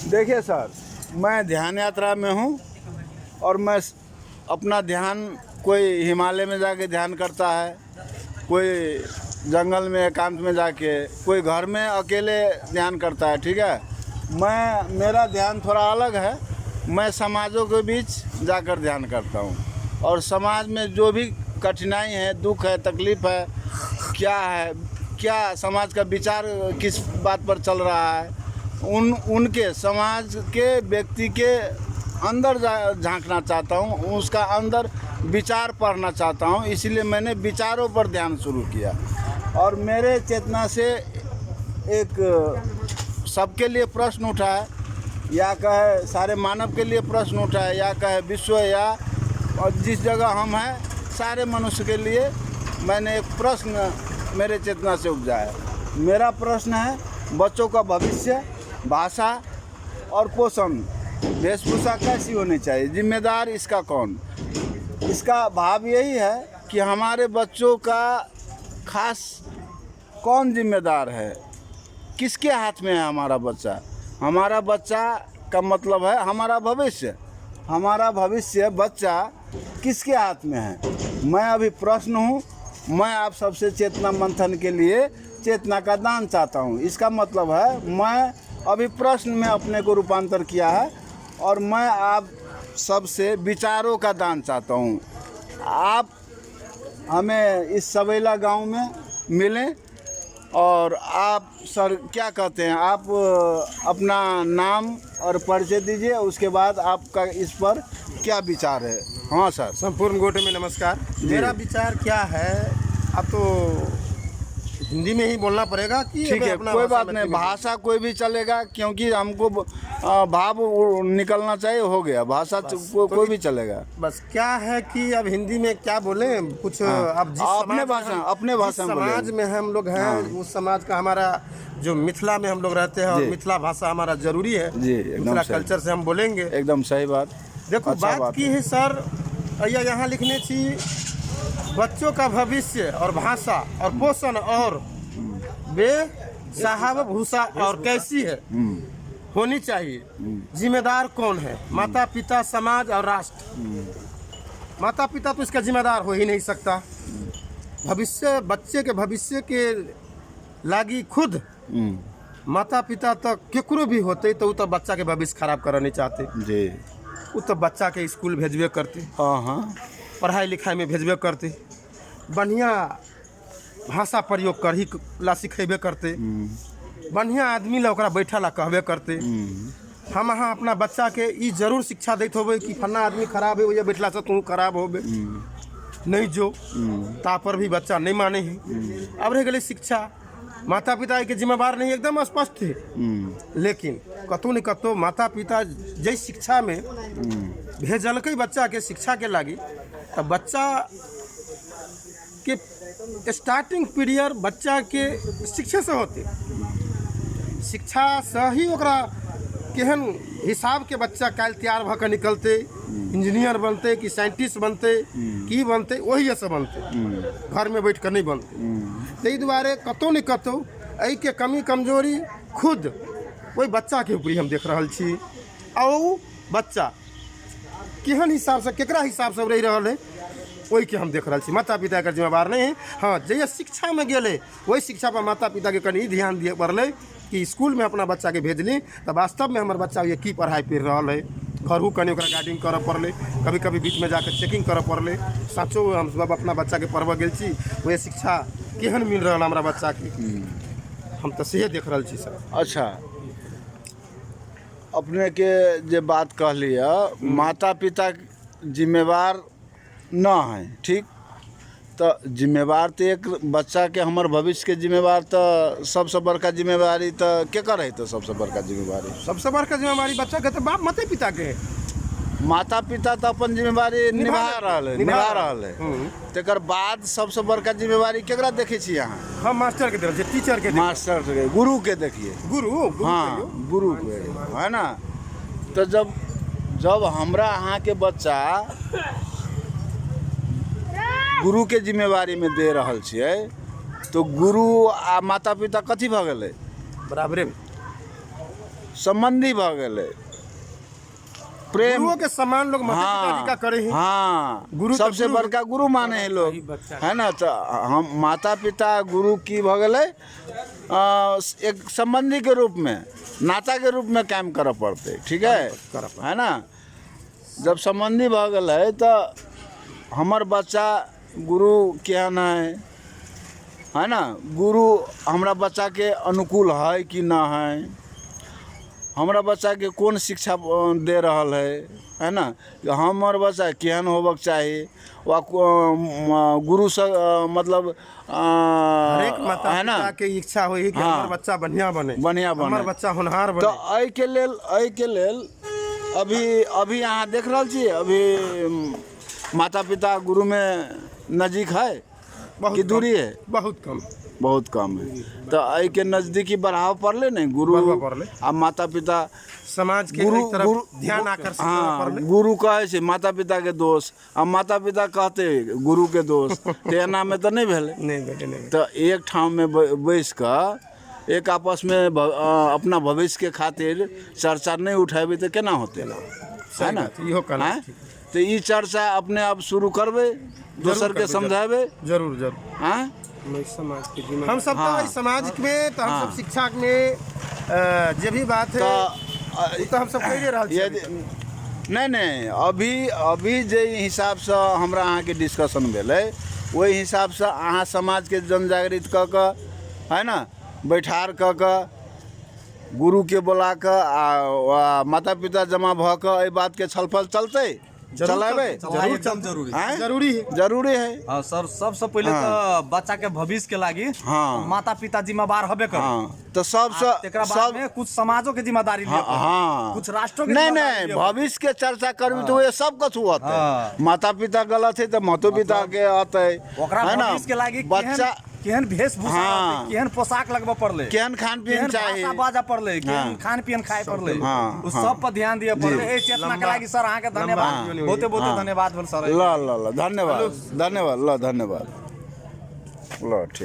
देखिए सर, मैं ध्यान यात्रा में हूँ और मैं अपना ध्यान कोई हिमालय में जाके ध्यान करता है, कोई जंगल में एकांत में जाके, कोई घर में अकेले ध्यान करता है। ठीक है, मेरा ध्यान थोड़ा अलग है। मैं समाजों के बीच जाकर ध्यान करता हूँ और समाज में जो भी कठिनाई है, दुख है, तकलीफ़ है, क्या समाज का विचार किस बात पर चल रहा है, उनके समाज के व्यक्ति के अंदर झांकना चाहता हूँ, उसका अंदर विचार पढ़ना चाहता हूँ। इसलिए मैंने विचारों पर ध्यान शुरू किया और मेरे चेतना से एक सबके लिए प्रश्न उठा है, या कहे सारे मानव के लिए प्रश्न उठा है, या कहे विश्व, या और जिस जगह हम हैं सारे मनुष्य के लिए मैंने एक प्रश्न मेरे चेतना से उपजा है। मेरा प्रश्न है बच्चों का भविष्य, भाषा और पोषण, वेशभूषा कैसी होनी चाहिए, जिम्मेदार इसका कौन। इसका भाव यही है कि हमारे बच्चों का खास कौन जिम्मेदार है, किसके हाथ में है हमारा बच्चा। हमारा बच्चा का मतलब है हमारा भविष्य। हमारा भविष्य बच्चा किसके हाथ में है। मैं अभी प्रश्न हूँ, मैं आप सबसे चेतना मंथन के लिए चेतना का दान चाहता हूँ। इसका मतलब है मैं अभी प्रश्न में अपने को रूपांतर किया है और मैं आप सबसे विचारों का दान चाहता हूँ। आप हमें इस सवेला गांव में मिलें और आप सर क्या कहते हैं, आप अपना नाम और परिचय दीजिए, उसके बाद आपका इस पर क्या विचार है। हाँ सर। संपूर्ण गोटे में नमस्कार। मेरा विचार क्या है, अब तो हिंदी में ही बोलना पड़ेगा कि ठीक है, कोई बात नहीं, भाषा कोई भी चलेगा, क्योंकि हमको भाव निकलना चाहिए। हो गया, भाषा कोई भी चलेगा। बस क्या है कि अब हिंदी में क्या बोले कुछ। अब अपने भाषा में समाज में हम लोग हैं, उस समाज का हमारा जो मिथिला में हम लोग रहते हैं और मिथिला भाषा हमारा जरूरी है जी। मिथिला कल्चर से हम बोलेंगे। एकदम सही बात। देखो अच्छा बात की है सर, यहाँ लिखने चाहिए बच्चों का भविष्य और भाषा और पोषण और वेशभूषा और कैसी है होनी चाहिए, जिम्मेदार कौन है, माता पिता, समाज और राष्ट्र। माता पिता तो इसका जिम्मेदार हो ही नहीं सकता। भविष्य, बच्चे के भविष्य के लागी खुद माता पिता तक केकरो भी होते तो बच्चा के भविष्य खराब करना नहीं चाहते जी। वो तो बच्चा के स्कूल भेजबे करते, हाँ, पढ़ाई लिखाई में भेजबे करते, बढ़िया भाषा प्रयोग कर ही ला सिखेबे करते, बढ़िया आदमी ला ओकरा बैठा ला कहबे करते। हम अहाँ अपना बच्चा के ई जरूर शिक्षा देते होबे कि फन्ना आदमी खराब है, वही बैठला से तू खराब होबे नहीं जो ता पर भी बच्चा नहीं माने ही। अब रह गई शिक्षा, माता पिता के जिम्मेवार नहीं, एकदम स्पष्ट है। लेकिन कतौ न कतौ माता पिता जै शिक्षा में भेजल बच्चा के शिक्षा के लागी, तब बच्चा के स्टार्टिंग पीरियड बच्चा के शिक्षा से होते, शिक्षा से ही ओकरा केहन हिसाब के बच्चा काल तैयार भऽ के निकलते, इंजीनियर बनते कि साइंटिस्ट बनते कि बनते, वही से बनते, घर में बैठ कर नहीं बनते। ताहि दुआरे कतौ न कतौ एहि के कमी कमजोरी खुद वही बच्चा के ऊपर हम देख रहा छी। और बच्चा केहन हिसाब से केकरा हिसाब से रही रहा है वही के हम देख रहा छी। माता पिता का जिम्मेवार नहीं है। हाँ, जैसे शिक्षा में गेले वही शिक्षा पर माता पिता के कहीं ध्यान दिए पड़े कि स्कूल में अपना बच्चा के भेजली तो वास्तव में हमारे बच्चा ये की पढ़ाई पढ़ रहा है, घरों कहीं गाइडिंग करे पड़े, कभी कभी बीच में जाकर चेकिंग करे पड़े। सचो हम सब अपना बच्चा के पढ़वा गेल छी, वही शिक्षा केहन मिल रहा हमारा बच्चा के, हम तो सही देख रहा छी सर। अच्छा, अपने के जे बात कहलिए माता पिता जिम्मेवार न है, ठीक, तो जिम्मेवार तो एक बच्चा के हमर भविष्य के जिम्मेवार तो सबसे बड़का जिम्मेवारी तो केकर है। तो सबसे बड़का जिम्मेवारी बच्चा के तो बाप माता पिता के है। माता पिता तो अपन जिम्मेवारी निभा रहा है। तकर बाद सबसे बड़का जिम्मेवारी केकरा देखे छी यहाँ? हम मास्टर के देखिए, टीचर के, मास्टर के, गुरु के देखिए, गुरु हाँ गुरु के, है ना। तो जब हमरा अहाँ के बच्चा गुरु के जिम्मेवारी में दे रहल छियै, तो गुरु आ माता पिता कथी भऽ गेलै? बराबरे। संबंधी भ गेले, प्रेम। गुरुओं के समान लोग माता पिता जी का करे हैं। हाँ, गुरु तो सबसे गुरु बड़का गुरु माने हैं लोग, बच्चा है ना। तो हम माता पिता गुरु की भ गेले, एक संबंधी के रूप में, नाता के रूप में काम करे पड़ते, ठीक है ना। जब संबंधी भ गेले तो हमर बच्चा गुरु केहन है ना, गुरु हमरा बच्चा के अनुकूल है कि ना है, हमरा बच्चा के कौन शिक्षा दे रहल है ना, हमर बच्चा केहन होबक चाहिए, वा गुरु से मतलब हर एक माता है ना पिता के इच्छा होई कि हमर बच्चा बढ़िया बने, हमर बच्चा होनहार बने। तो एहि के लेल अभी अहाँ देख रहल छी, अभी माता पिता गुरु में नजदीक है कि दूरी है? बहुत कम है। तो एहि के नजदीकी बढ़ाव पड़ले नहीं, गुरु आ माता पिता समाज के एक तरफ ध्यान आकर्षित हाँ, गुरु कहे छे माता पिता के दोस्त, आ माता पिता कहते गुरु के दोस्त, तो एना में तो नहीं भेले। नहीं। तो एक ठाव में बैस कर एक आपस में अपना भविष्य के खातिर चर्चा नहीं उठाबे तो केना होते, है ना। तो ये चर्चा अपने आप शुरू करबे, दोसर के समझाबे। जरूर हाँ, हम सब तो समाज में, तो हम सब शिक्षा में जे भी बात है तो हम सब कह रहा नहीं, अभी जे हिसाब से हमरा अहाँ के डिस्कशन भेले, वही हिसाब से अहाँ समाज के जनजागृत क के, है ना, बैठार क के, गुरु के बोला के आ माता पिता जमा भ के एहि बात के छलफल चलते, चलाबे जरूरी है। हाँ सर, सबसे पहले तो बच्चा के भविष्य के लागी माता पिता जिम्मेदार हबे करे। तो सब में कुछ समाजों के जिम्मेदारी लिया, कुछ राष्ट्रों के नहीं भविष्य के चर्चा करबी तो ये सब कुछ हुआ है। माता पिता गलत है तो माता पिता के आते, है ना। बच्चा केहन वेशभूषा, केहन पोशाक लगबा पड़ले, केहन खान पीन चाहिए, बाजा पड़ले, केहन खान पीन खाए पड़ले, उस सब पर ध्यान दिए पड़ले। ए चेतना के लागी सर अहाँ के धन्यवाद, बहुते धन्यवाद बोल सर। ल धन्यवाद ल ठीक।